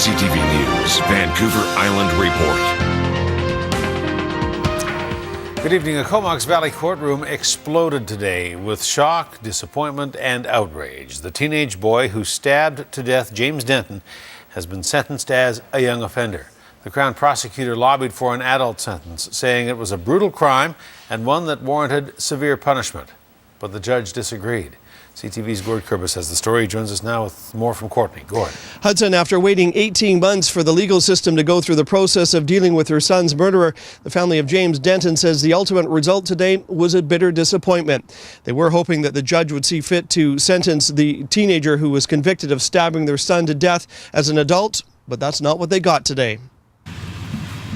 CTV News, Vancouver Island Report. Good evening. A Comox Valley courtroom exploded today with shock, disappointment, and outrage. The teenage boy who stabbed to death James Denton has been sentenced as a young offender. The Crown prosecutor lobbied for an adult sentence, saying it was a brutal crime and one that warranted severe punishment. But the judge disagreed. CTV's Gord Kurbis has the story. He joins us now with more from Courtenay. Gord. Hudson, after waiting 18 months for the legal system to go through the process of dealing with her son's murderer, the family of James Denton says the ultimate result today was a bitter disappointment. They were hoping that the judge would see fit to sentence the teenager who was convicted of stabbing their son to death as an adult, but that's not what they got today.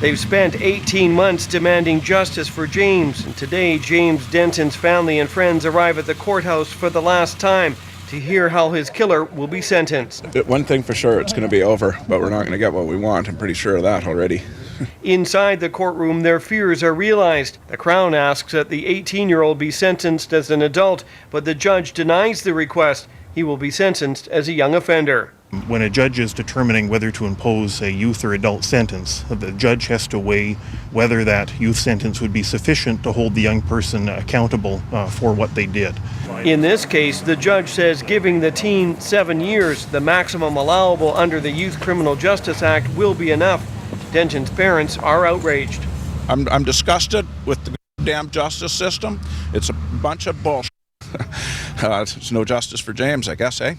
They've spent 18 months demanding justice for James, and today James Denton's family and friends arrive at the courthouse for the last time to hear how his killer will be sentenced. One thing for sure, it's going to be over, but we're not going to get what we want. I'm pretty sure of that already. Inside the courtroom, their fears are realized. The Crown asks that the 18-year-old be sentenced as an adult, but the judge denies the request. He will be sentenced as a young offender. When a judge is determining whether to impose a youth or adult sentence, the judge has to weigh whether that youth sentence would be sufficient to hold the young person accountable for what they did. In this case, the judge says giving the teen 7 years, the maximum allowable under the Youth Criminal Justice Act, will be enough. Denton's parents are outraged. I'm disgusted with the damn justice system. It's a bunch of bullshit. There's no justice for James, I guess, eh?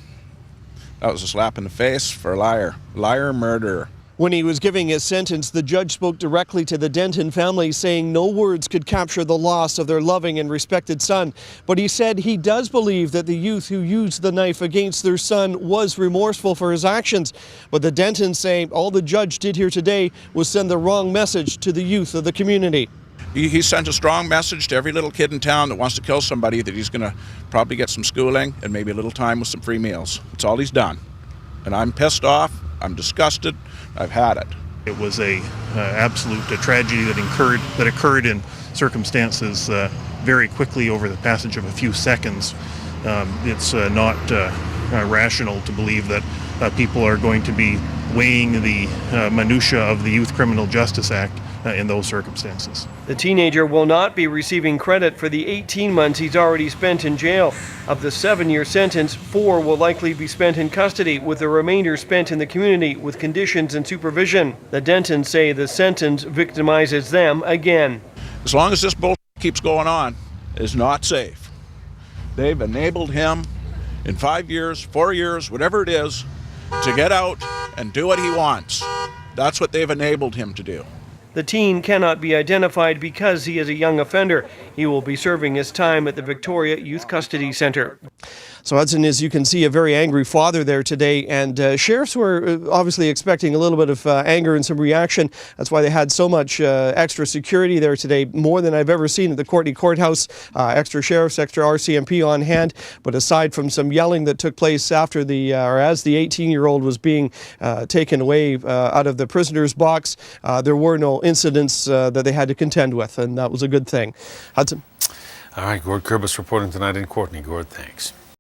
That was a slap in the face for a liar. Liar, murderer. When he was giving his sentence, the judge spoke directly to the Denton family, saying no words could capture the loss of their loving and respected son. But he said he does believe that the youth who used the knife against their son was remorseful for his actions. But the Dentons say all the judge did here today was send the wrong message to the youth of the community. He sent a strong message to every little kid in town that wants to kill somebody that he's going to probably get some schooling and maybe a little time with some free meals. That's all he's done. And I'm pissed off. I'm disgusted. I've had it. It was a absolute tragedy that occurred in circumstances very quickly over the passage of a few seconds. It's not rational to believe that people are going to be weighing the minutiae of the Youth Criminal Justice Act in those circumstances. The teenager will not be receiving credit for the 18 months he's already spent in jail. Of the 7-year sentence, 4 will likely be spent in custody, with the remainder spent in the community with conditions and supervision. The Dentons say the sentence victimizes them again. As long as this bullshit keeps going on, it's not safe. They've enabled him in 5 years, 4 years, whatever it is, to get out and do what he wants. That's what they've enabled him to do. The teen cannot be identified because he is a young offender. He will be serving his time at the Victoria Youth Custody Centre. So Hudson, as you can see, a very angry father there today, and sheriffs were obviously expecting a little bit of anger and some reaction. That's why they had so much extra security there today, more than I've ever seen at the Courtenay Courthouse. Extra sheriffs, extra RCMP on hand. But aside from some yelling that took place after or as the 18-year-old was being taken away out of the prisoner's box, there were no incidents that they had to contend with, and that was a good thing. Hudson. All right, Gord Kurbis reporting tonight in Courtenay. Gord, thanks.